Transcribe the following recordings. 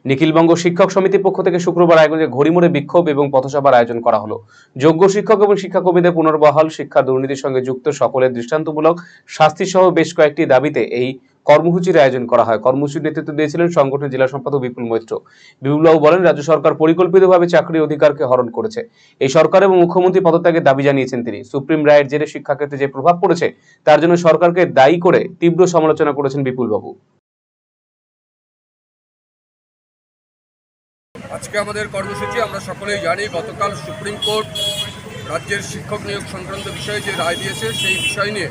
নিখিলবঙ্গ শিক্ষক সমিতির পক্ষ থেকে শুক্রবার আয়োজনে ঘড়িমোড়ে বিক্ষোভ এবং পথসভার আয়োজন করা হলো। যোগ্য শিক্ষক এবং শিক্ষাকর্মীদের পুনর্বহাল, শিক্ষা দুর্নীতির সঙ্গে যুক্ত সকলের দৃষ্টান্তমূলক শাস্তি সহ বেশ কয়েকটি দাবিতে এই কর্মসূচির আয়োজন করা হয়। কর্মসূচির নেতৃত্ব দিয়েছিলেন সংগঠনের জেলা সম্পাদক বিপুল মৈত্র। বিপুলবাবু বলেন, রাজ্য সরকার পরিকল্পিতভাবে চাকরির অধিকারকে হরণ করেছে। এই সরকার এবং মুখ্যমন্ত্রী পদত্যাগের দাবি জানিয়েছেন তিনি। সুপ্রিম রায়ের জেরে শিক্ষাক্ষেত্রে যে প্রভাব পড়েছে তার জন্য সরকারকে দায়ী করে তীব্র সমালোচনা করেছেন বিপুলবাবু। আজকে আমাদের কর্মসূচি আমরা সকলেই জানি, গতকাল সুপ্রিম কোর্ট রাজ্যের শিক্ষক নিয়োগ সংক্রান্ত বিষয়ে যে রায় দিয়েছে সেই বিষয় নিয়ে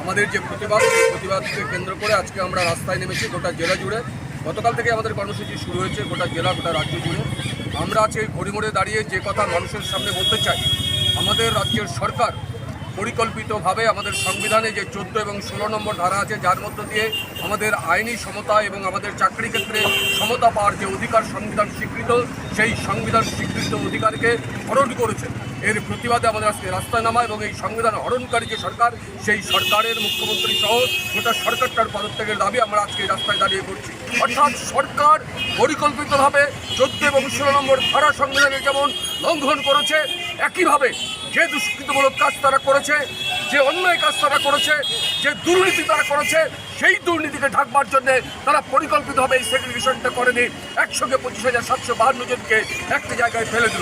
আমাদের যে প্রতিবাদকে কেন্দ্র করে আজকে আমরা রাস্তায় নেমেছি গোটা জেলা জুড়ে। গতকাল থেকে আমাদের কর্মসূচি শুরু হয়েছে গোটা জেলা গোটা রাজ্য জুড়ে। আমরা আজকে ঘড়িমোড়ে দাঁড়িয়ে যে কথা মানুষের সামনে বলতে চাই, আমাদের রাজ্যের সরকার পরিকল্পিতভাবে আমাদের সংবিধানে যে 14 এবং 16 নম্বর ধারা আছে, যার মধ্য দিয়ে আমাদের আইনি সমতা এবং আমাদের চাকরি ক্ষেত্রে সমতা পাওয়ার যে অধিকার সংবিধান স্বীকৃত, সেই সংবিধান স্বীকৃত অধিকারকে হরণ করেছে। এর প্রতিবাদে আমাদের আজকে রাস্তায় নামা এবং এই সংবিধান হরণকারী যে সরকার, সেই সরকারের মুখ্যমন্ত্রী সহ গোটা সরকারটার পদত্যাগের দাবি আমরা আজকে রাস্তায় দাঁড়িয়ে করছি। অর্থাৎ সরকার পরিকল্পিতভাবে 14 এবং 16 নম্বর ধারা সংবিধানের যেমন লঙ্ঘন করেছে, একইভাবে যে দুষ্কৃতমূলক কাজ তারা করেছে, যে অন্যায় কাজ তারা করেছে, যে দুর্নীতি তারা করেছে, সেই দুর্নীতিকে ঢাকবার জন্য তারা পরিকল্পিতভাবে এই সেগ্রিগেশনটা করেনি। 125,752 জনকে একটা জায়গায় ফেলে দিল।